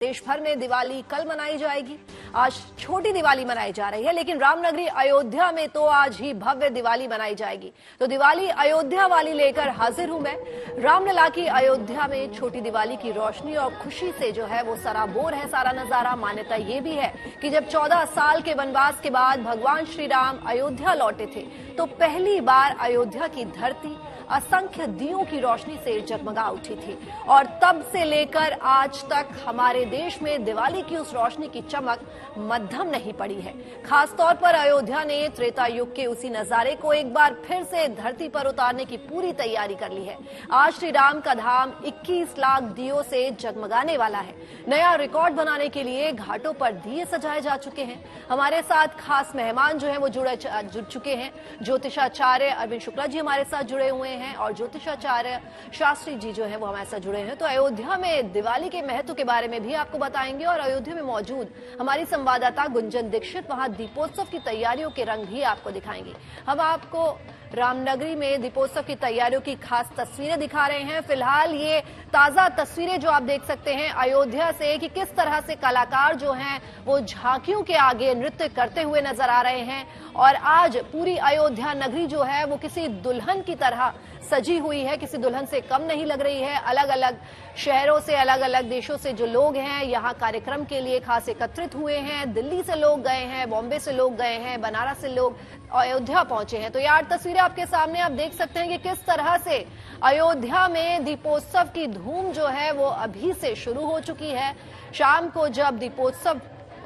देश भर में दिवाली कल मनाई जाएगी। आज छोटी दिवाली मनाई जा रही है, लेकिन रामनगरी अयोध्या में तो आज ही भव्य दिवाली मनाई जाएगी। तो दिवाली अयोध्या वाली लेकर हाजिर हूं मैं। रामलला की अयोध्या में छोटी दिवाली की रोशनी और खुशी से जो है वो सराबोर है सारा नजारा। मान्यता ये भी है कि जब 14 साल के वनवास के बाद भगवान श्री राम अयोध्या लौटे थे तो पहली बार अयोध्या की धरती असंख्य दियों की रोशनी से जगमगा उठी थी और तब से लेकर आज तक हमारे देश में दिवाली की उस रोशनी की चमक मद्धम नहीं पड़ी है। खासतौर पर अयोध्या ने त्रेता युग के उसी नजारे को एक बार फिर से धरती पर उतारने की पूरी तैयारी कर ली है। आज श्री राम का धाम 21 लाख दियों से जगमगाने वाला है। नया रिकॉर्ड बनाने के लिए घाटों पर दिए सजाए जा चुके हैं। हमारे साथ खास मेहमान जो है वो जुड़ चुके हैं। ज्योतिषाचार्य अरविंद शुक्ला जी हमारे साथ जुड़े हुए हैं और ज्योतिषाचार्य शास्त्री जी जो है वो हमारे साथ जुड़े हैं। तो अयोध्या में दिवाली के महत्व के बारे में भी आपको बताएंगे और अयोध्या में मौजूद हमारी संवाददाता गुंजन दीक्षित वहां दीपोत्सव की तैयारियों के रंग भी आपको दिखाएंगी। हम आपको रामनगरी में दीपोत्सव की तैयारियों की खास तस्वीरें दिखा रहे हैं। फिलहाल ये ताजा तस्वीरें जो आप देख सकते हैं अयोध्या से कि किस तरह से कलाकार जो हैं वो झांकियों के आगे नृत्य करते हुए नजर आ रहे हैं और आज पूरी अयोध्या नगरी जो है वो किसी दुल्हन की तरह सजी हुई है, किसी दुल्हन से कम नहीं लग रही है। अलग अलग शहरों से, अलग अलग देशों से जो लोग हैं यहाँ कार्यक्रम के लिए खास एकत्रित हुए हैं। दिल्ली से लोग गए हैं, बॉम्बे से लोग गए हैं, बनारस से लोग अयोध्या पहुंचे हैं। तो यार तस्वीरें आपके सामने आप देख सकते हैं कि किस तरह से अयोध्या में दीपोत्सव की धूम जो है वो अभी से शुरू हो चुकी है। शाम को जब दीपोत्सव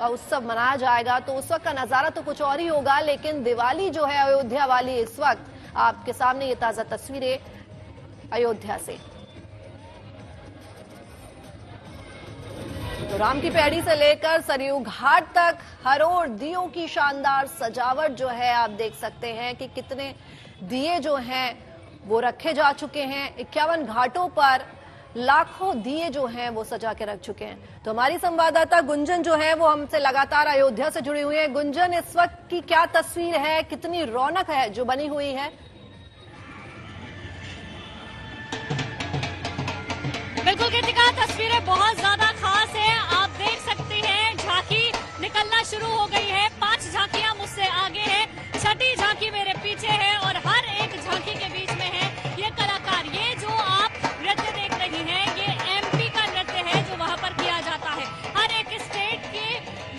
उत्सव मनाया जाएगा तो उस वक्त का नजारा तो कुछ और ही होगा, लेकिन दिवाली जो है अयोध्या वाली इस वक्त आपके सामने ये ताजा तस्वीरें अयोध्या से। तो राम की पैड़ी से लेकर सरयू घाट तक हर ओर दियों की शानदार सजावट जो है आप देख सकते हैं कि कितने दिए जो हैं वो रखे जा चुके हैं। 51 घाटों पर लाखों दिए जो हैं वो सजा के रख चुके हैं। तो हमारी संवाददाता गुंजन जो है वो हमसे लगातार अयोध्या से जुड़ी हुई है। गुंजन, इस वक्त की क्या तस्वीर है, कितनी रौनक है जो बनी हुई है? बिल्कुल कृतिका, तस्वीरें बहुत ज्यादा खास है। आप देख सकते हैं झांकी निकलना शुरू हो गई है। 5 झांकियां मुझसे आगे है, 6ठी झांकी मेरे पीछे है और हर एक झांकी के बीच में है ये कलाकार। ये जो आप नृत्य देख रही हैं ये एमपी का नृत्य है जो वहां पर किया जाता है। हर एक स्टेट के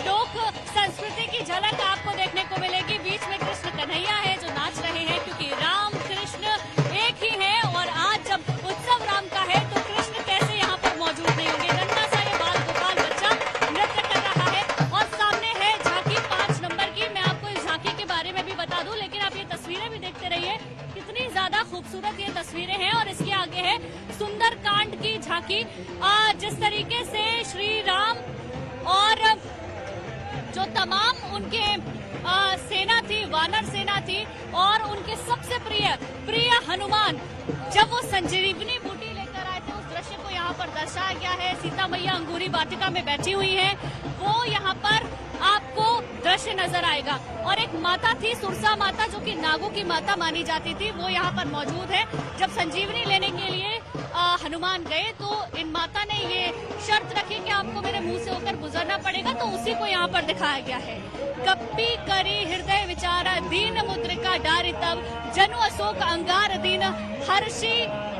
लोक संस्कृति की झलक आपको देखने को मिलेगी। बीच में कृष्ण कन्हैया है जो नाच रहे हैं, क्योंकि राम कृष्ण एक ही है और आज जब उत्सव राम का है तो कृष्ण कैसे यहाँ पर मौजूद नहीं होंगे। नन्हा सा ये बाल गोपाल बच्चा नृत्य कर रहा है और सामने है झांकी 5 नंबर की। मैं आपको इस झांकी के बारे में भी बता दूं, लेकिन आप ये तस्वीरें भी देखते रहिए, कितनी ज्यादा खूबसूरत ये तस्वीरें हैं। और इसके आगे है सुंदरकांड की झांकी। जिस तरीके से श्री राम और जो तमाम उनके सेना थी, वानर सेना थी और उनके सबसे प्रिय हनुमान जब वो संजीवनी बूटी लेकर आए थे, उस दृश्य को यहाँ पर दर्शाया गया है। सीता मैया अंगूरी वाटिका में बैठी हुई है, वो यहाँ पर आपको दृश्य नजर आएगा। और एक माता थी सुरसा माता जो कि नागों की माता मानी जाती थी, वो यहाँ पर मौजूद है। जब संजीवनी लेने के लिए हनुमान गए तो इन माता ने ये शर्त रखी कि आपको मेरे मुंह से होकर गुजरना पड़ेगा, तो उसी को यहाँ पर दिखाया गया है। कपी करी हृदय विचारा दीन मुद्रिका डारी तब जनु अशोक अंगार दीन हर्षी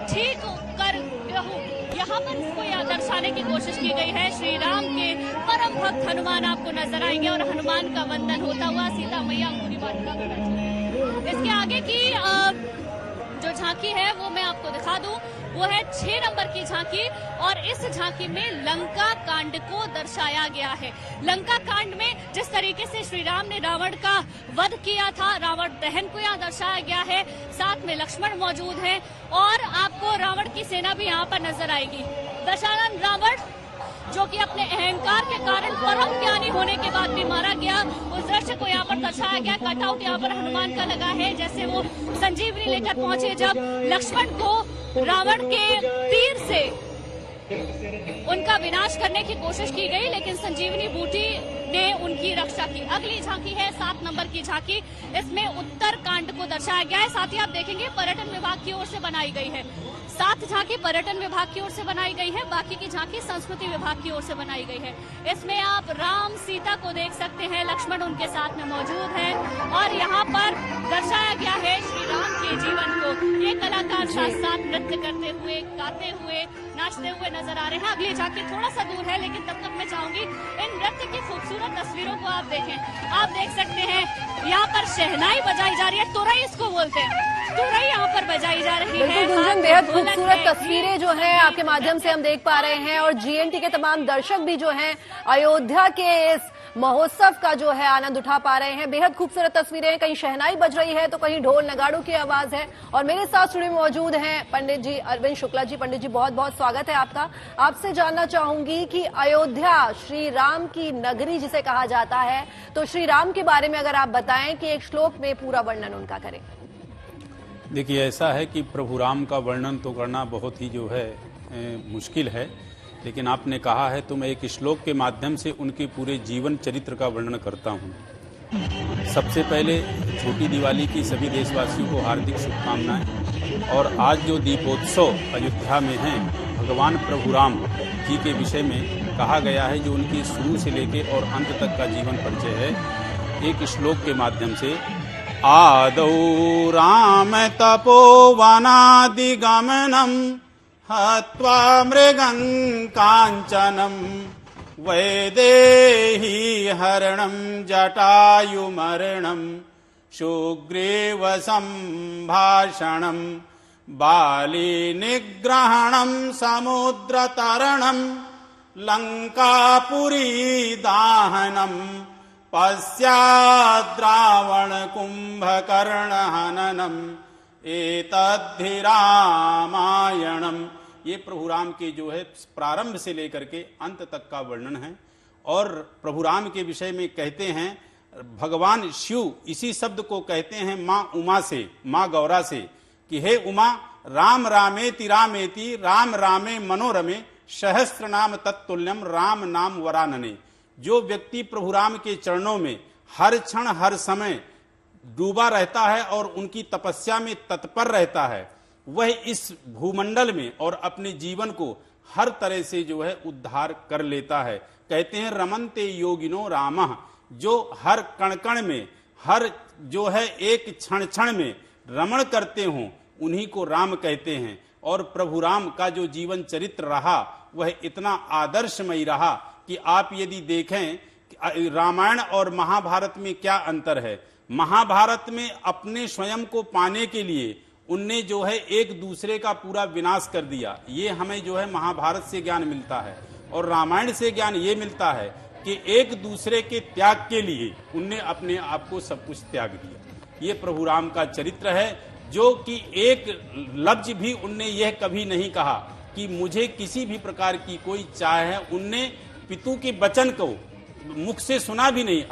ठीक कर रहूं। यहाँ पर इसको दर्शाने की कोशिश की गई है। श्री राम के परम भक्त हनुमान आपको नजर आएंगे और हनुमान का वंदन होता हुआ सीता मैया अंगूरी वाटिका में बैठी। इसके आगे की जो झांकी है वो मैं आपको दिखा दूं, वो है 6 नंबर की झांकी और इस झांकी में लंका कांड को दर्शाया गया है। लंका कांड में जिस तरीके से श्री राम ने रावण का वध किया था, रावण दहन को यहाँ दर्शाया गया है। साथ में लक्ष्मण मौजूद हैं और आपको रावण की सेना भी यहाँ पर नजर आएगी। दशानन रावण जो कि अपने अहंकार के कारण परम ज्ञानी होने के बाद भी मारा गया, उस दृश्य को यहाँ पर दर्शाया गया। कटआउट यहाँ पर हनुमान का लगा है, जैसे वो संजीवनी लेकर पहुंचे जब लक्ष्मण को रावण के तीर से उनका विनाश करने की कोशिश की गई, लेकिन संजीवनी बूटी ने उनकी रक्षा की। अगली झांकी है 7 नंबर की झांकी, इसमें उत्तर कांड को दर्शाया गया है। साथ ही आप देखेंगे पर्यटन विभाग की ओर से बनाई गई है। 7 झांकी पर्यटन विभाग की ओर से बनाई गई है, बाकी की झांकी संस्कृति विभाग की ओर से बनाई गई है। इसमें आप राम सीता को देख सकते हैं, लक्ष्मण उनके साथ में मौजूद है और यहाँ पर दर्शाया गया है श्री राम के जीवन को। ये कलाकार साथ साथ नृत्य करते हुए, गाते हुए, नाचते हुए नजर आ रहे हैं। अगली झांकी थोड़ा सा दूर है, लेकिन तब तक मैं चाहूंगी इन नृत्य की खूबसूरत तस्वीरों को आप देखें। आप देख सकते हैं यहाँ पर शहनाई बजाई जा रही है, तुरई इसको बोलते हैं, तुरई यहाँ पर बजाई जा रही है। बिल्कुल गुंजन, बेहद खूबसूरत तस्वीरें जो हैं आपके माध्यम से हम देख पा रहे हैं और जीएनटी के तमाम दर्शक भी जो हैं अयोध्या के इस महोत्सव का जो है आनंद उठा पा रहे हैं। बेहद खूबसूरत तस्वीरें हैं, कहीं शहनाई बज रही है तो कहीं ढोल नगाड़ों की आवाज है। और मेरे साथ स्टूडियो में मौजूद हैं पंडित जी अरविंद शुक्ला जी। पंडित जी, बहुत बहुत स्वागत है आपका। आपसे जानना चाहूंगी कि अयोध्या श्री राम की नगरी जिसे कहा जाता है, तो श्री राम के बारे में अगर आप बताएं कि एक श्लोक में पूरा वर्णन उनका करें। देखिए, ऐसा है कि प्रभु राम का वर्णन तो करना बहुत ही जो है मुश्किल है, लेकिन आपने कहा है तो मैं एक श्लोक के माध्यम से उनके पूरे जीवन चरित्र का वर्णन करता हूँ। सबसे पहले छोटी दिवाली की सभी देशवासियों को हार्दिक शुभकामनाएं। और आज जो दीपोत्सव अयोध्या में है, भगवान प्रभु राम जी के विषय में कहा गया है, जो उनकी शुरू से लेके और अंत तक का जीवन परिचय है। एक श्लोक के माध्यम से आदौ राम तपोवनादिगमनम् हत्वा मृगं कांचनम वैदेही हरणं जटायुमरणं सुग्रीव संभाषणं बाली निग्रहणं समुद्रतरणं लंकापुरी दाहनं पश्चाद्रावण कुंभकर्ण हननम् एतद्धि रामायणम। ये प्रभु राम के जो है प्रारंभ से लेकर के अंत तक का वर्णन है। और प्रभु राम के विषय में कहते हैं, भगवान शिव इसी शब्द को कहते हैं माँ उमा से, माँ गौरा से, कि हे उमा, राम रामेति रामेति राम रामे मनोरमे सहस्त्र नाम तत्तुल्यम राम नाम वरानने। जो व्यक्ति प्रभु राम के चरणों में हर क्षण हर समय डूबा रहता है और उनकी तपस्या में तत्पर रहता है, वह इस भूमंडल में और अपने जीवन को हर तरह से जो है उद्धार कर लेता है। कहते हैं रमन्ते योगिनो रामः, जो हर कण कण में, हर जो है एक क्षण क्षण में रमण करते हों, उन्हीं को राम कहते हैं। और प्रभु राम का जो जीवन चरित्र रहा वह इतना आदर्शमयी रहा कि आप यदि देखें रामायण और महाभारत में क्या अंतर है। महाभारत में अपने स्वयं को पाने के लिए उनने जो है एक दूसरे का पूरा विनाश कर दिया। ये हमें जो है महाभारत से ज्ञान मिलता है। और रामायण से ज्ञान ये मिलता है कि एक दूसरे के त्याग के लिए उनने अपने आप को सब कुछ त्याग दिया। ये प्रभु राम का चरित्र है, जो कि एक लफ्ज भी उनने यह कभी नहीं कहा कि मुझे किसी भी प्रकार की कोई चाह है। उनने पितु के वचन को मुख से सुना भी नहीं।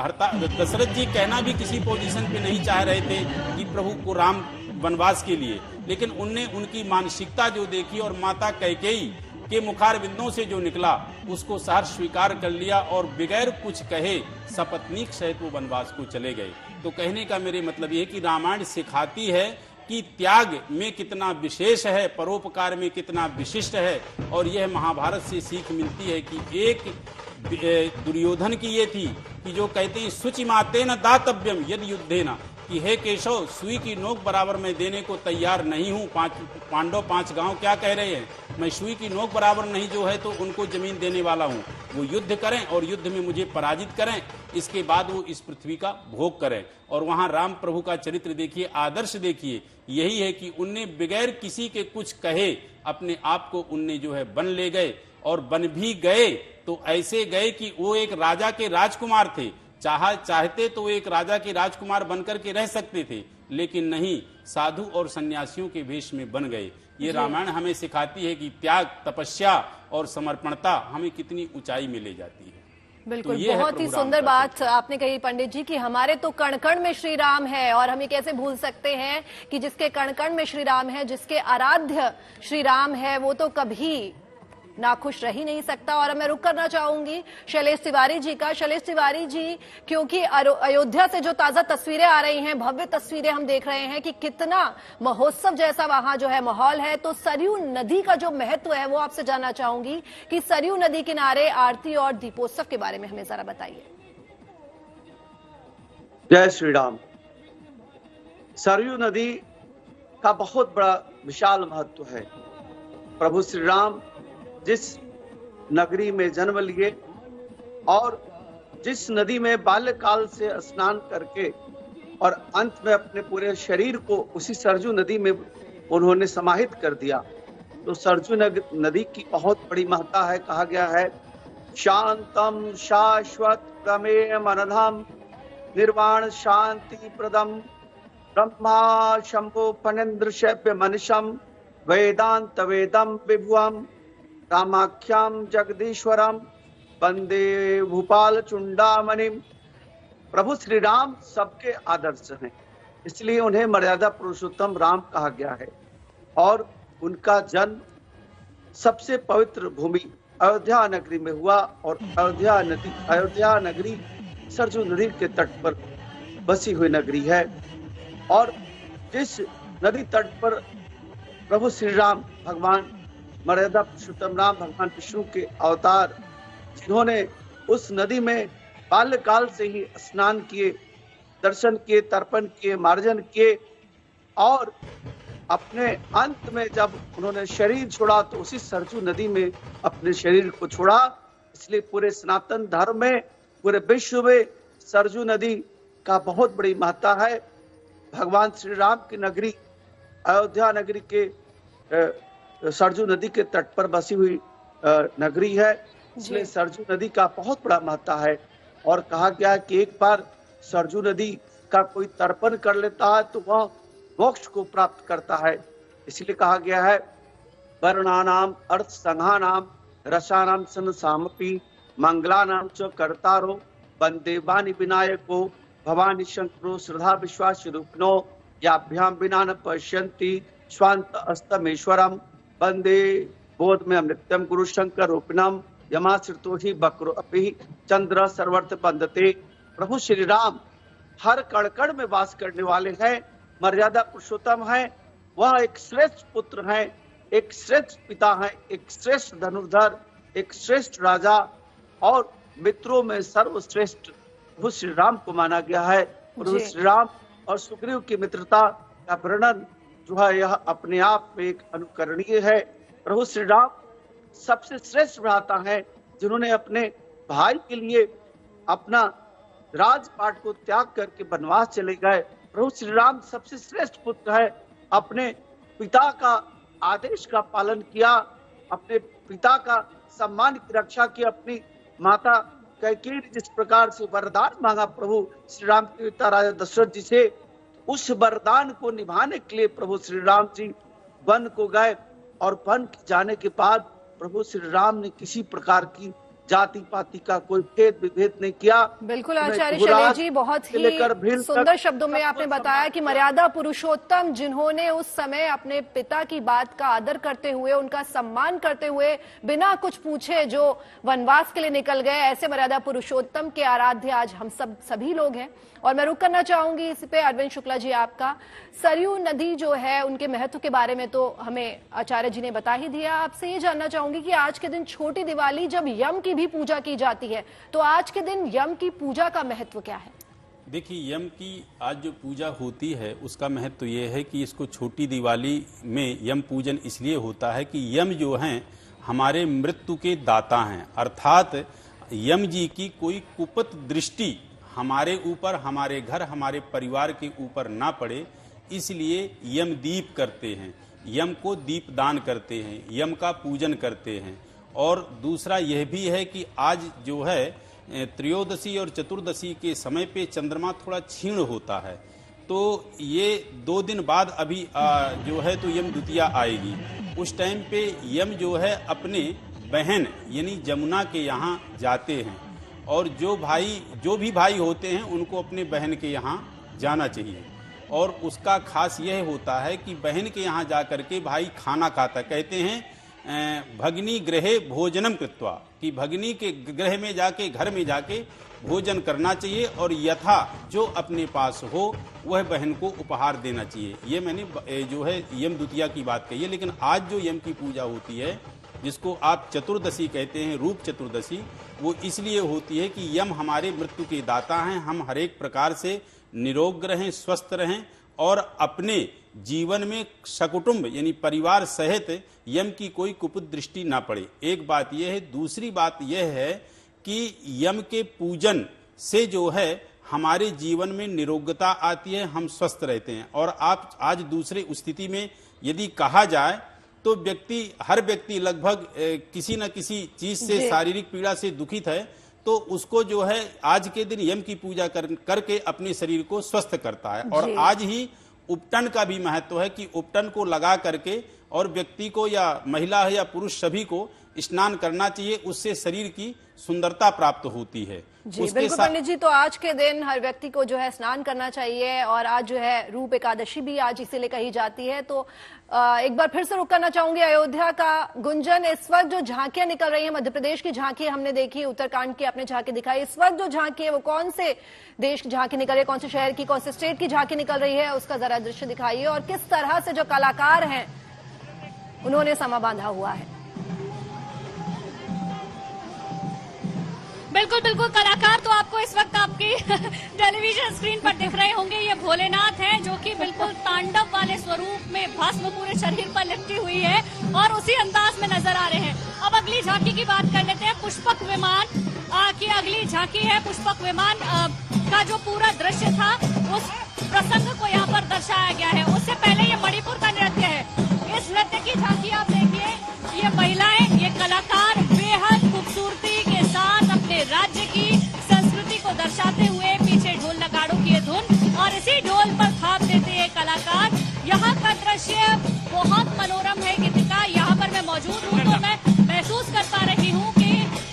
दशरथ जी कहना भी किसी पोजीशन पे नहीं चाह रहे थे कि प्रभु को राम वनवास के लिए, लेकिन उनने उनकी मानसिकता जो देखी और माता कैकेयी के मुखारविंदों से जो निकला उसको सहर्ष स्वीकार कर लिया और बगैर कुछ कहे सपत्नीक सहित वो वनवास को चले गए। तो कहने का मेरे मतलब ये है कि रामायण सिखाती है कि त्याग में कितना विशेष है, परोपकार में कितना विशिष्ट है। और यह महाभारत से सीख मिलती है कि एक दुर्योधन की ये थी कि जो कहते हैं शुचि माते न दातव्यम यदि युद्धे न, कि हे केशव, सुई की नोक बराबर मैं देने को तैयार नहीं हूँ। पांडव 5 गांव क्या कह रहे हैं, मैं सुई की नोक बराबर नहीं जो है तो उनको जमीन देने वाला हूँ। वो युद्ध करें और युद्ध में मुझे पराजित करें, इसके बाद वो इस पृथ्वी का भोग करें। और वहां राम प्रभु का चरित्र देखिए, आदर्श देखिए, यही है कि उनने बगैर किसी के कुछ कहे अपने आप को उनने जो है बन ले गए। और बन भी गए तो ऐसे गए कि वो एक राजा के राजकुमार थे। चाहते तो एक राजा के राजकुमार बनकर के रह सकते थे, लेकिन नहीं, साधु और सन्यासियों के वेश में बन गए। ये रामायण हमें सिखाती है कि त्याग, तपस्या और समर्पणता हमें कितनी ऊंचाई में ले जाती है। बिल्कुल, तो बहुत ही सुंदर बात आपने कही पंडित जी कि हमारे तो कण कण में श्री राम है, और हम ये कैसे भूल सकते हैं कि जिसके कण कण में श्री राम है, जिसके आराध्य श्री राम है, वो तो कभी नाखुश रह ही नहीं सकता। और मैं रुक करना चाहूंगी शैलेश तिवारी जी का। शैलेश तिवारी जी, क्योंकि अयोध्या से जो ताजा तस्वीरें आ रही हैं, भव्य तस्वीरें हम देख रहे हैं कि कितना महोत्सव जैसा वहां जो है माहौल है, तो सरयू नदी का जो महत्व है वो आपसे जानना चाहूंगी कि सरयू नदी किनारे आरती और दीपोत्सव के बारे में हमें जरा बताइए। जय श्री राम। सरयू नदी का बहुत बड़ा विशाल महत्व है। प्रभु श्री राम जिस नगरी में जन्म लिए और जिस नदी में बाल्यकाल से स्नान करके और अंत में अपने पूरे शरीर को उसी सरयू नदी में उन्होंने समाहित कर दिया, तो सरयू नदी की बहुत बड़ी महत्ता है। कहा गया है, शांतम शाश्वत प्रमेय मनधम निर्वाण शांति प्रदम ब्रह्मा शंभु फणेन्द्र शैव्य मनुषम वेदांत वेदम विभुअम रामाख्याम जगदीश्वरम वंदे भूपाल चुंडामणिम। प्रभु श्री राम सबके आदर्श हैं, इसलिए उन्हें मर्यादा पुरुषोत्तम राम कहा गया है। और उनका जन्म सबसे पवित्र भूमि अयोध्या नगरी में हुआ और अयोध्या नगरी सरयू नदी के तट पर बसी हुई नगरी है। और जिस नदी तट पर प्रभु श्री राम भगवान मर्यादा पुरुषोत्तम राम भगवान विष्णु के अवतार, जिन्होंने उस नदी में बाल्यकाल से ही स्नान किए, दर्शन किए, तर्पण किए, मार्जन किए और अपने अंत में जब उन्होंने शरीर छोड़ा तो उसी सरयू नदी में अपने शरीर को छोड़ा। इसलिए पूरे सनातन धर्म में, पूरे विश्व में सरयू नदी का बहुत बड़ी महत्ता है। भगवान श्री राम की नगरी अयोध्या नगरी के सरयू नदी के तट पर बसी हुई नगरी है, इसलिए सरयू नदी का बहुत बड़ा महत्ता है। और कहा गया है कि एक बार सरयू नदी का कोई तर्पण कर लेता है तो वह मोक्ष को प्राप्त करता है। इसलिए कहा गया है, वर्णानाम अर्थ संघानाम रसानाम सन सामपी मंगलानाम च कर्तारो वंदे वाणी विनायको भवानी शंकरो श्रद्धा विश्वास रूपिणो याभ्याम विना न पश्यन्ति स्वांत अस्तमेश्वरम वंदे बोध में नित्यम गुरु शंकर रूपिणम यमाश्रितो ही बक्रो अपि चंद्र सर्वर्थ बंदते। प्रभु श्री राम हर कण कण में वास करने वाले हैं, मर्यादा पुरुषोत्तम है। वह एक श्रेष्ठ पुत्र है, एक श्रेष्ठ पिता है, एक श्रेष्ठ धनुर्धर, एक श्रेष्ठ राजा और मित्रों में सर्वश्रेष्ठ प्रभु श्री राम को माना गया है। प्रभु श्री राम और सुग्रीव की मित्रता का वर्णन जो है यह अपने आप में एक अनुकरणीय है। प्रभु श्री राम सबसे श्रेष्ठ भ्राता है, जिन्होंने अपने भाई के लिए अपना राजपाट को त्याग करके वनवास चले गए। प्रभु श्री राम सबसे श्रेष्ठ पुत्र है, अपने पिता का आदेश का पालन किया, अपने पिता का सम्मान की रक्षा की। अपनी माता कैकेयी ने जिस प्रकार से वरदान मांगा प्रभु श्री राम के पिता राजा दशरथ जी से, उस वरदान को निभाने के लिए प्रभु श्री राम जी वन को गए और वन जाने के बाद प्रभु श्री राम ने किसी प्रकार की जाति पाति का कोई भेद विभेद नहीं किया। बिल्कुल आचार्य शैलेश जी, बहुत ही सुंदर शब्दों में आपने बताया कि मर्यादा पुरुषोत्तम जिन्होंने उस समय अपने पिता की बात का आदर करते हुए, उनका सम्मान करते हुए, बिना कुछ पूछे जो वनवास के लिए निकल गए, ऐसे मर्यादा पुरुषोत्तम के आराध्य आज हम सभी लोग हैं। और मैं रुक करना चाहूंगी इस पे अरविंद शुक्ला जी आपका। सरयू नदी जो है उनके महत्व के बारे में तो हमें आचार्य जी ने बता ही दिया। आपसे ये जानना चाहूंगी कि आज के दिन छोटी दिवाली जब यम की भी पूजा की जाती है, तो आज के दिन यम की पूजा का महत्व क्या है? देखिए, यम की आज जो पूजा होती है उसका महत्व तो ये है कि इसको छोटी दिवाली में यम पूजन इसलिए होता है कि यम जो हैं हमारे मृत्यु के दाता हैं, अर्थात यम जी की कोई कुपत दृष्टि हमारे ऊपर, हमारे घर, हमारे परिवार के ऊपर ना पड़े, इसलिए यम दीप करते हैं, यम को दीप दान करते हैं, यम का पूजन करते हैं। और दूसरा यह भी है कि आज जो है त्रयोदशी और चतुर्दशी के समय पे चंद्रमा थोड़ा क्षीण होता है, तो ये 2 दिन बाद अभी जो है तो यम द्वितीया आएगी। उस टाइम पे यम जो है अपने बहन यानी जमुना के यहाँ जाते हैं और जो भी भाई होते हैं उनको अपने बहन के यहाँ जाना चाहिए। और उसका खास यह होता है कि बहन के यहाँ जा करके भाई खाना खाता, कहते हैं भगिनी गृहे भोजनम कृत्वा, कि भगिनी के गृह में जाके, घर में जाके भोजन करना चाहिए और यथा जो अपने पास हो वह बहन को उपहार देना चाहिए। ये मैंने जो है यम द्वितीया की बात कही है। लेकिन आज जो यम की पूजा होती है, जिसको आप चतुर्दशी कहते हैं, रूप चतुर्दशी, वो इसलिए होती है कि यम हमारे मृत्यु के दाता हैं। हम हर एक प्रकार से निरोग रहें, स्वस्थ रहें और अपने जीवन में सकुटुंब यानी परिवार सहित यम की कोई कुपित दृष्टि ना पड़े। एक बात यह है। दूसरी बात यह है कि यम के पूजन से जो है हमारे जीवन में निरोगता आती है, हम स्वस्थ रहते हैं। और आप आज दूसरे स्थिति में यदि कहा जाए तो हर व्यक्ति लगभग किसी न किसी चीज से, शारीरिक पीड़ा से दुखित है, तो उसको जो है आज के दिन यम की पूजा करके अपने शरीर को स्वस्थ करता है। और आज ही उपटन का भी महत्व है कि उपटन को लगा करके और व्यक्ति को, या महिला है या पुरुष, सभी को स्नान करना चाहिए। उससे शरीर की सुंदरता प्राप्त होती है। जी बिल्कुल पंडित जी, तो आज के दिन हर व्यक्ति को जो है स्नान करना चाहिए। और आज जो है रूप एकादशी भी आज इसीलिए कही जाती है। तो एक बार फिर से रुक करना चाहूंगी अयोध्या का। गुंजन, इस वक्त जो झांकियां निकल रही हैं, मध्य प्रदेश की झांकी हमने देखी, उत्तराखंड की आपने झांकी दिखाई, इस वक्त जो झांकी है वो कौन से देश की झांकी निकल रही है, कौन से शहर की, कौन से स्टेट की झांकी निकल रही है, उसका जरा दृश्य दिखाइए। और किस तरह से जो कलाकार हैं उन्होंने समा बांधा हुआ है। बिल्कुल बिल्कुल, कलाकार तो आपको इस वक्त आपकी टेलीविजन स्क्रीन पर दिख रहे होंगे। ये भोलेनाथ हैं जो कि बिल्कुल तांडव वाले स्वरूप में भस्म पूरे शरीर पर लिपटी हुई है और उसी अंदाज में नजर आ रहे हैं। अब अगली झांकी की बात कर लेते हैं। पुष्पक विमान की अगली झांकी है। पुष्पक विमान का जो पूरा दृश्य था उस प्रसंग को यहाँ पर दर्शाया गया है। उससे पहले ये मणिपुर का नृत्य है। इस नृत्य की झांकी आप देखिए, ये महिलाएं, ये कलाकार बेहद खूबसूरती के साथ अपने राज्य की संस्कृति को दर्शाते हुए, पीछे ढोल नगाड़ों की धुन और इसी ढोल पर थाप देते हैं कलाकार। यहाँ का दृश्य बहुत मनोरम है। गीतिका, यहाँ पर मैं मौजूद हूँ तो मैं महसूस कर पा रही हूँ कि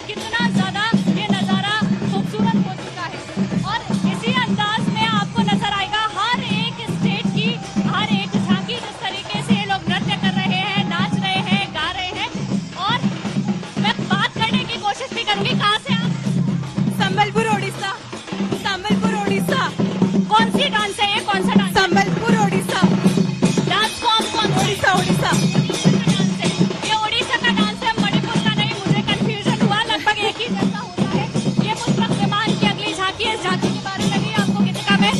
कितना ज्यादा ये नजारा खूबसूरत हो चुका है। और इसी अंदाज में आपको नजर आएगा हर एक स्टेट की हर एक झांकी, जिस तरीके से ये लोग नृत्य कर रहे हैं, नाच रहे हैं, गा रहे हैं। और मैं बात करने की कोशिश भी करूंगी। कहाँ से आप? संबलपुर ओडिशा। संबलपुर ओडिशा। कौन सी डांस है ये? कौन सा डांस? संबलपुर ओडिशा। डांस कौन? ओडिशा। ओडिशा डांस है ये, ओडिशा का डांस है, मणिपुर का नहीं। मुझे कंफ्यूजन हुआ, लगभग एक ही जैसा होता है। ये पुष्पक विमान की अगली झांकी है। इस झांकी के बारे में भी आपको गीतिका में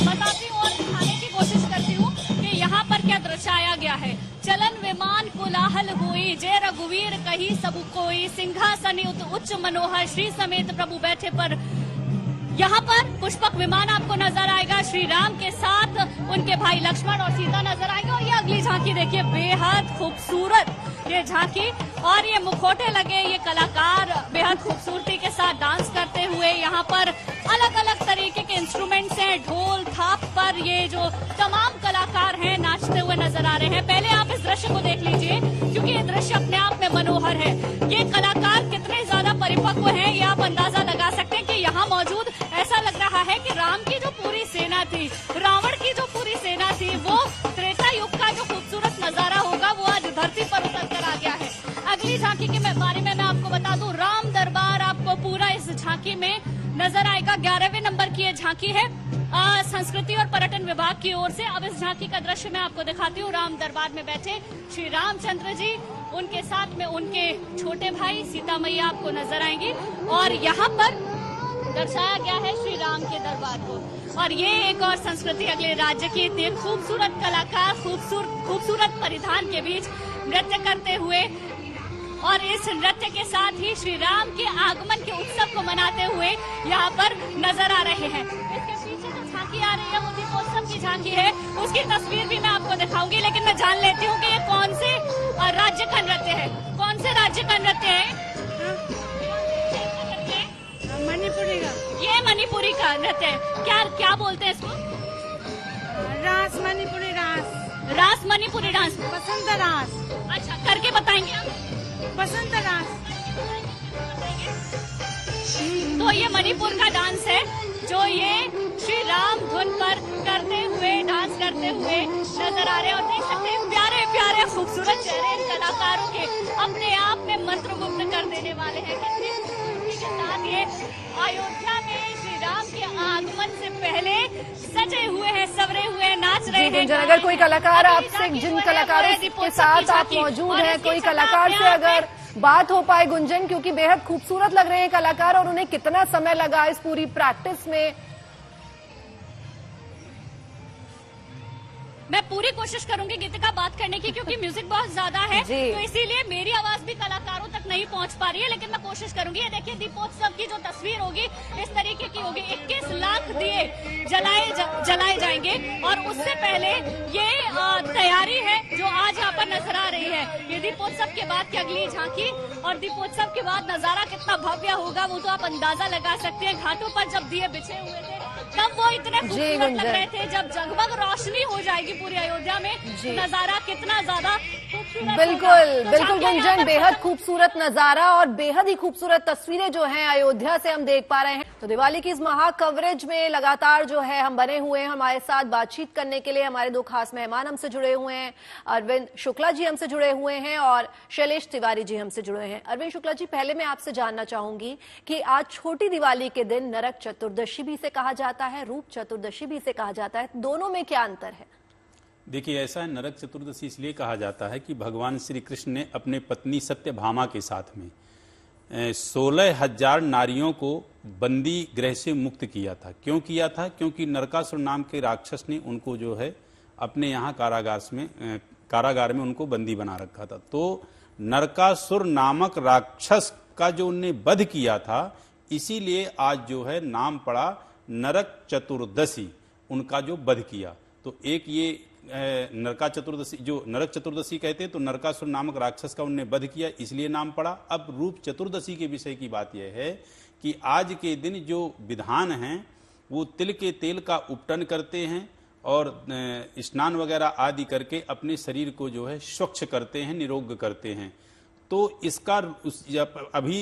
बताती हूँ और दिखाने की कोशिश करती हूँ कि यहाँ पर क्या दर्शाया गया है। चलन विमान कोलाहल हुई, जय रघुवीर कही सब कोई, सिंहासन उच्च मनोहर, श्री समेत प्रभु बैठे पर। यहाँ पर पुष्पक विमान आपको नजर आएगा, श्री राम के साथ उनके भाई लक्ष्मण और सीता नजर आएगा। और ये अगली झांकी देखिए, बेहद खूबसूरत ये झांकी और ये मुखौटे लगे ये कलाकार बेहद खूबसूरती के साथ डांस करते हुए। यहाँ पर अलग अलग तरीके के इंस्ट्रूमेंट्स हैं, ढोल थाप पर ये जो तमाम कलाकार हैं नाचते हुए नजर आ रहे हैं। पहले आप इस दृश्य को देख लीजिए क्योंकि ये दृश्य अपने आप में मनोहर है। ये कलाकार कितने ज्यादा परिपक्व हैं ये आप अंदाजा लगा सकते हैं कि यहाँ मौजूद ऐसा लग रहा है कि राम की जो पूरी सेना थी, रावण की जो पूरी सेना थी, वो त्रेता युग का जो खूबसूरत नजारा होगा वो आज धरती पर उतर कर आ गया है। अगली झांकी के बारे में मैं आपको बता दूं, राम दरबार आपको पूरा इस झांकी में नजर आएगा। 11वें नंबर की ये झांकी है संस्कृति और पर्यटन विभाग की ओर से। अब इस झांकी का दृश्य मैं आपको दिखाती हूँ। राम दरबार में बैठे श्री रामचंद्र जी, उनके साथ में उनके छोटे भाई सीता मैया आपको नजर आएंगी और यहाँ पर दर्शाया गया है श्री राम के दरबार को। और ये एक और संस्कृति अगले राज्य की, इतने खूबसूरत कलाकार खूबसूरत परिधान के बीच नृत्य करते हुए और इस नृत्य के साथ ही श्री राम के आगमन के उत्सव को मनाते हुए यहाँ पर नजर आ रहे हैं। इसके पीछे जो झांकी आ रही है वो दीपोत्सव की झांकी है, उसकी तस्वीर भी मैं आपको दिखाऊंगी। लेकिन मैं जान लेती हूँ कि ये कौन से राज्य का नृत्य है। कौन से राज्य का नृत्य है? मणिपुरी का। ये मणिपुरी का नृत्य है। क्या बोलते हैं इसको? रास, मणिपुरी रास। रास मणिपुरी डांस, बसंत रास। अच्छा, करके बताएंगे आप? बसंत रास। तो ये मणिपुर का डांस है जो ये श्री राम धुन पर करते हुए, डांस करते हुए नजर आ रहे हैं। और देख सकते हैं प्यारे प्यारे खूबसूरत चेहरे इन कलाकारों के अपने आप में मंत्रमुग्ध कर देने वाले हैं। कितनी खूबसूरती के साथ ये अयोध्या में श्री राम के आगमन से पहले सजे हुए हैं, सवरे हुए हैं, नाच रहे हैं। गुंजन, अगर कोई कलाकार आपसे, जिन कलाकारों के साथ आप मौजूद हैं, कोई कलाकार से अगर बात हो पाए गुंजन, क्योंकि बेहद खूबसूरत लग रहे हैं कलाकार और उन्हें कितना समय लगा इस पूरी प्रैक्टिस में? मैं पूरी कोशिश करूंगी गीतिका बात करने की, क्योंकि म्यूजिक बहुत ज्यादा है, तो इसीलिए मेरी आवाज भी कलाकारों तक नहीं पहुंच पा रही है, लेकिन मैं कोशिश करूंगी। ये देखिए दीपोत्सव की जो तस्वीर होगी इस तरीके की होगी। 21 लाख दिए जलाए जाएंगे और उससे पहले ये तैयारी है जो आज यहाँ पर नजर आ रही है। ये दीपोत्सव के बाद की अगली झांकी और दीपोत्सव के बाद नजारा कितना भव्य होगा वो तो आप अंदाजा लगा सकते हैं। घाटों पर जब दिए बिछे हुए थे तब वो इतने खूबसूरत लग रहे थे, जब जगमग रोशनी हो जाएगी पूरी अयोध्या में नजारा कितना ज्यादा खूबसूरत। बिल्कुल बिल्कुल गुंजन, बेहद खूबसूरत नजारा और बेहद ही खूबसूरत तस्वीरें जो हैं अयोध्या से हम देख पा रहे हैं। तो दिवाली की इस महा कवरेज में लगातार जो है हम बने हुए हैं। हमारे साथ बातचीत करने के लिए हमारे दो खास मेहमान हमसे जुड़े हुए हैं। अरविंद शुक्ला जी हमसे जुड़े हुए हैं और शैलेश तिवारी जी हमसे जुड़े हैं। अरविंद शुक्ला जी, पहले मैं आपसे जानना चाहूंगी कि आज छोटी दिवाली के दिन नरक चतुर्दशी भी से कहा जाता है, रूप चतुर्दशी भी से कहा जाता है, दोनों में क्या अंतर है? देखिए, ऐसा है, नरक चतुर्दशी इसलिए कहा जाता है कि भगवान श्री कृष्ण ने अपने पत्नी सत्यभामा के साथ में 16,000 नारियों को बंदी गृह से मुक्त किया था। क्यों किया था? क्योंकि नरकासुर नाम के राक्षस ने उनको जो है अपने यहाँ कारागार में उनको बंदी बना रखा था। तो नरकासुर नामक राक्षस का जो उनने वध किया था, इसीलिए आज जो है नाम पड़ा नरक चतुर्दशी, उनका जो वध किया। तो एक ये नरका चतुर्दशी, जो नरक चतुर्दशी कहते हैं, तो नरकासुर नामक राक्षस का उनने वध किया इसलिए नाम पड़ा। अब रूप चतुर्दशी के विषय की बात यह है कि आज के दिन जो विधान हैं वो तिल के तेल का उपटन करते हैं और स्नान वगैरह आदि करके अपने शरीर को जो है स्वच्छ करते हैं, निरोग करते हैं। तो इसका अभी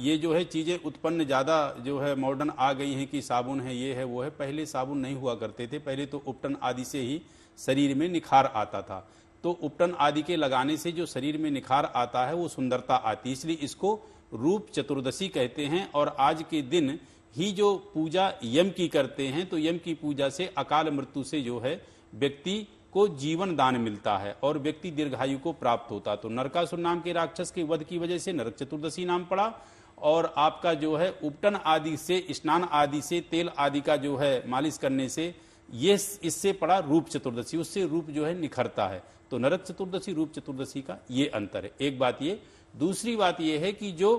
ये जो है चीजें उत्पन्न ज्यादा जो है मॉडर्न आ गई हैं कि साबुन है, ये है, वो है। पहले साबुन नहीं हुआ करते थे, पहले तो उपटन आदि से ही शरीर में निखार आता था। तो उपटन आदि के लगाने से जो शरीर में निखार आता है वो सुंदरता आती है, इसलिए इसको रूप चतुर्दशी कहते हैं। और आज के दिन ही जो पूजा यम की करते हैं, तो यम की पूजा से अकाल मृत्यु से जो है व्यक्ति को जीवन दान मिलता है और व्यक्ति दीर्घायु को प्राप्त होता। तो नरकासुर नाम के राक्षस के वध की वजह से नरक चतुर्दशी नाम पड़ा। और आपका जो है उपटन आदि से, स्नान आदि से, तेल आदि का जो है मालिश करने से, ये इससे पड़ा रूप चतुर्दशी, उससे रूप जो है निखरता है। तो नरक चतुर्दशी रूप चतुर्दशी का ये अंतर है। एक बात ये। दूसरी बात ये है कि जो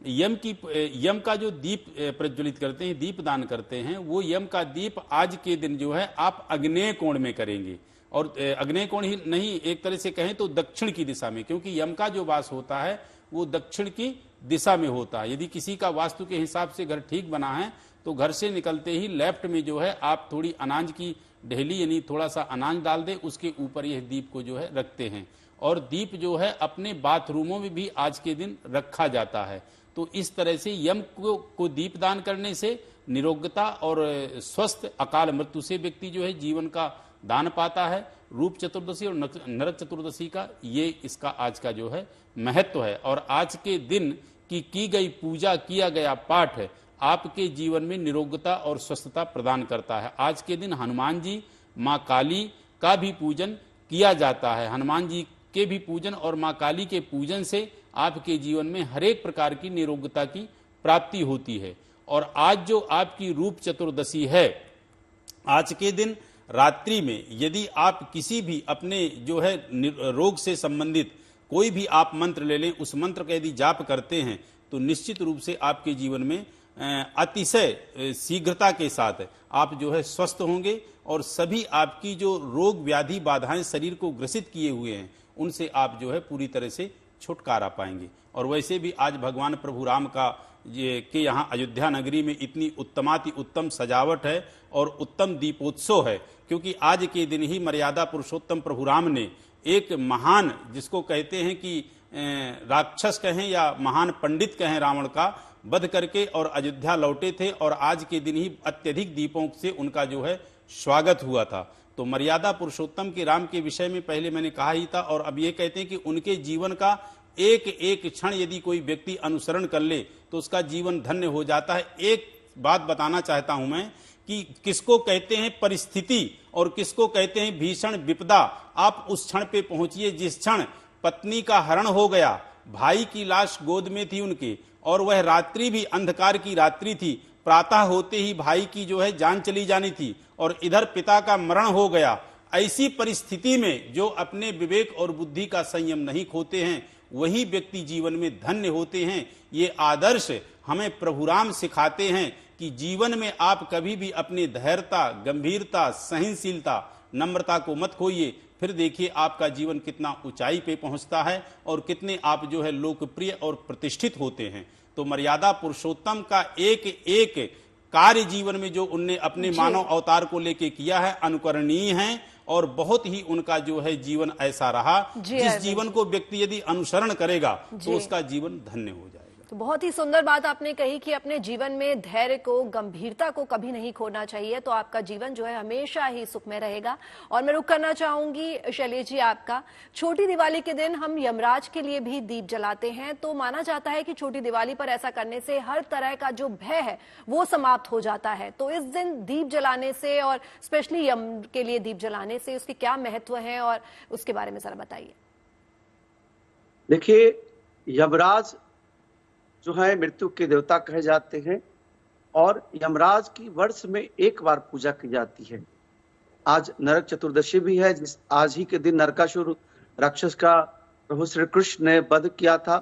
यम का जो दीप प्रज्वलित करते हैं, दीप दान करते हैं, वो यम का दीप आज के दिन जो है आप अग्नेय कोण में करेंगे। और अग्नेय कोण ही नहीं, एक तरह से कहें तो दक्षिण की दिशा में, क्योंकि यम का जो वास होता है वो दक्षिण की दिशा में होता है। यदि किसी का वास्तु के हिसाब से घर ठीक बना है तो घर से निकलते ही लेफ्ट में जो है आप थोड़ी अनाज की ढेली यानी थोड़ा सा अनाज डाल दे, उसके ऊपर यह दीप को जो है रखते हैं। और दीप जो है अपने बाथरूमों में भी आज के दिन रखा जाता है। तो इस तरह से यम को दीप दान करने से निरोगता और स्वस्थ अकाल मृत्यु से व्यक्ति जो है जीवन का दान पाता है। रूप चतुर्दशी और नरक चतुर्दशी का ये इसका आज का जो है महत्व है। और आज के दिन की गई पूजा, किया गया पाठ आपके जीवन में निरोगता और स्वस्थता प्रदान करता है। आज के दिन हनुमान जी, माँ काली का भी पूजन किया जाता है। हनुमान जी के भी पूजन और माँ काली के पूजन से आपके जीवन में हर एक प्रकार की निरोगता की प्राप्ति होती है। और आज जो आपकी रूप चतुर्दशी है, आज के दिन रात्रि में यदि आप किसी भी अपने जो है रोग से संबंधित कोई भी आप मंत्र ले लें, उस मंत्र का यदि जाप करते हैं तो निश्चित रूप से आपके जीवन में अतिशय शीघ्रता के साथ आप जो है स्वस्थ होंगे और सभी आपकी जो रोग व्याधि बाधाएं शरीर को ग्रसित किए हुए हैं उनसे आप जो है पूरी तरह से छुटकारा पाएंगे। और वैसे भी आज भगवान प्रभु राम का के यहाँ अयोध्या नगरी में इतनी उत्तमाति उत्तम सजावट है और उत्तम दीपोत्सव है, क्योंकि आज के दिन ही मर्यादा पुरुषोत्तम प्रभु राम ने एक महान, जिसको कहते हैं कि राक्षस कहें या महान पंडित कहें रावण का, वध करके और अयोध्या लौटे थे और आज के दिन ही अत्यधिक दीपों से उनका जो है स्वागत हुआ था। तो मर्यादा पुरुषोत्तम के राम के विषय में पहले मैंने कहा ही था, और अब ये कहते हैं कि उनके जीवन का एक एक क्षण यदि कोई व्यक्ति अनुसरण कर ले तो उसका जीवन धन्य हो जाता है। एक बात बताना चाहता हूं मैं कि किसको कहते हैं परिस्थिति और किसको कहते हैं भीषण विपदा। आप उस क्षण पे पहुंचिए जिस क्षण पत्नी का हरण हो गया, भाई की लाश गोद में थी उनके, और वह रात्रि भी अंधकार की रात्रि थी, प्रातः होते ही भाई की जो है जान चली जानी थी और इधर पिता का मरण हो गया। ऐसी परिस्थिति में जो अपने विवेक और बुद्धि का संयम नहीं खोते हैं वही व्यक्ति जीवन में धन्य होते हैं। ये आदर्श हमें प्रभु राम सिखाते हैं कि जीवन में आप कभी भी अपनी धैर्यता, गंभीरता, सहनशीलता, नम्रता को मत खोइए। फिर देखिए आपका जीवन कितना ऊंचाई पे पहुंचता है और कितने आप जो है लोकप्रिय और प्रतिष्ठित होते हैं। तो मर्यादा पुरुषोत्तम का एक एक कार्य जीवन में जो उनने अपने मानव अवतार को लेके किया है अनुकरणीय है, और बहुत ही उनका जो है जीवन ऐसा रहा जिस जीवन को व्यक्ति यदि अनुसरण करेगा तो उसका जीवन धन्य हो जाएगा। तो बहुत ही सुंदर बात आपने कही कि अपने जीवन में धैर्य को, गंभीरता को कभी नहीं खोना चाहिए, तो आपका जीवन जो है हमेशा ही सुखमय रहेगा। और मैं रुक करना चाहूंगी शैलेश जी आपका, छोटी दिवाली के दिन हम यमराज के लिए भी दीप जलाते हैं, तो माना जाता है कि छोटी दिवाली पर ऐसा करने से हर तरह का जो भय है वो समाप्त हो जाता है। तो इस दिन दीप जलाने से और स्पेशली यम के लिए दीप जलाने से उसके क्या महत्व है और उसके बारे में जरा बताइए। देखिए, यमराज जो है मृत्यु के देवता कहे जाते हैं और यमराज की वर्ष में एक बार पूजा की जाती है। आज नरक चतुर्दशी भी है, जिस आज ही के दिन नरकासुर राक्षस का प्रभु श्री कृष्ण ने वध किया था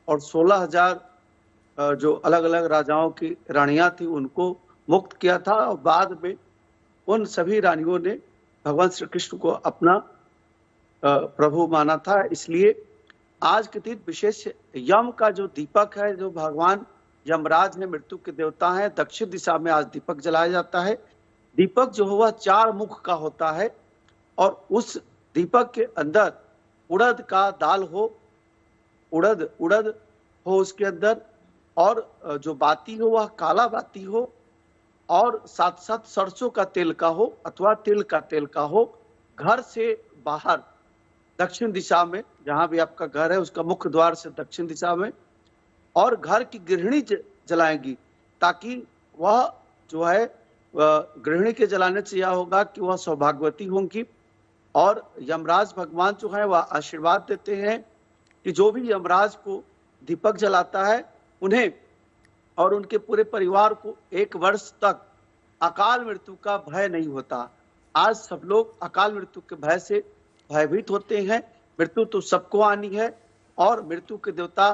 और 16,000 जो अलग अलग राजाओं की रानियां थी उनको मुक्त किया था, और बाद में उन सभी रानियों ने भगवान श्री कृष्ण को अपना प्रभु माना था। इसलिए आज के दिन विशेष यम का जो दीपक है, जो भगवान यमराज है, मृत्यु के देवता है, दक्षिण दिशा में आज दीपक जलाया जाता है। दीपक जो हुआ 4 मुख का होता है और उस दीपक के अंदर उड़द का दाल हो, उड़द हो उसके अंदर, और जो बाती हो वह काला बाती हो, और साथ साथ सरसों का तेल का हो अथवा तिल का तेल का हो। घर से बाहर दक्षिण दिशा में, जहां भी आपका घर है उसका मुख्य द्वार से दक्षिण दिशा में, और घर की गृहिणी जलाएंगी, ताकि वह जो है गृहिणी के जलाने से यह होगा कि वह सौभाग्यवती होंगी। और यमराज भगवान जो है वह आशीर्वाद देते हैं कि जो भी यमराज को दीपक जलाता है उन्हें और उनके पूरे परिवार को 1 वर्ष तक अकाल मृत्यु का भय नहीं होता। आज सब लोग अकाल मृत्यु के भय से भयभीत होते हैं। मृत्यु तो सबको आनी है और मृत्यु के देवता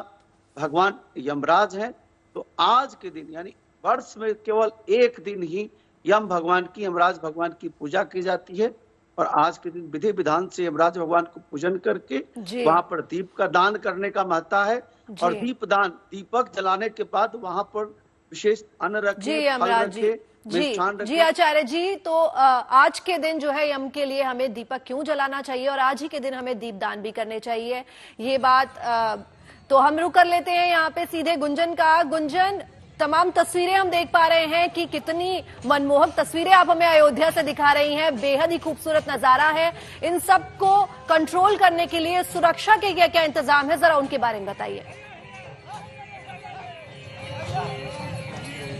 भगवान यमराज हैं। तो आज के दिन यानी वर्ष में केवल एक दिन ही यमराज भगवान की पूजा की जाती है, और आज के दिन विधि विधान से यमराज भगवान को पूजन करके वहां पर दीप का दान करने का महत्व है। और दीपक जलाने के बाद वहां पर विशेष अन्न रखे, फल रखे, जी आचार्य जी, तो आज के दिन जो है यम के लिए हमें दीपक क्यों जलाना चाहिए और आज ही के दिन हमें दीपदान भी करने चाहिए, ये बात तो हम रुक कर लेते हैं यहाँ पे सीधे गुंजन का। गुंजन, तमाम तस्वीरें हम देख पा रहे हैं कि कितनी मनमोहक तस्वीरें आप हमें अयोध्या से दिखा रही हैं, बेहद ही खूबसूरत नजारा है। इन सब को कंट्रोल करने के लिए सुरक्षा के क्या क्या इंतजाम है, जरा उनके बारे में बताइए।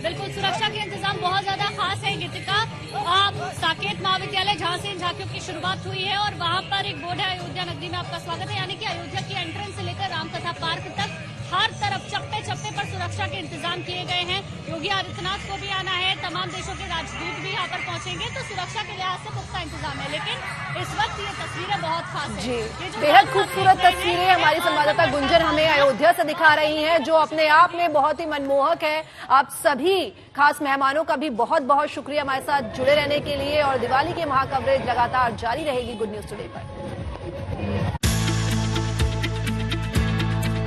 बिल्कुल, सुरक्षा के इंतजाम बहुत ज्यादा खास है गीतिका। आप साकेत महाविद्यालय जहां से इन झांकियों की शुरुआत हुई है और वहां पर एक बोर्ड है अयोध्या नगरी में आपका स्वागत है, यानी कि अयोध्या की एंट्रेंस से लेकर रामकथा पार्क तक हर तरफ चप्पे चप्पे पर सुरक्षा के इंतजाम किए गए हैं। योगी आदित्यनाथ को भी आना है, तमाम देशों के राजदूत भी यहाँ पर पहुंचेंगे, तो सुरक्षा के लिहाज से पुख्ता इंतजाम है। लेकिन इस वक्त ये तस्वीरें बहुत खास है, बेहद खूबसूरत तस्वीरें हमारी संवाददाता गुंजन हमें अयोध्या से दिखा रही हैं, जो अपने आप में बहुत ही मनमोहक है। आप सभी खास मेहमानों का भी बहुत बहुत शुक्रिया हमारे साथ जुड़े रहने के लिए, और दिवाली की महाकवरेज लगातार जारी रहेगी गुड न्यूज टुडे पर।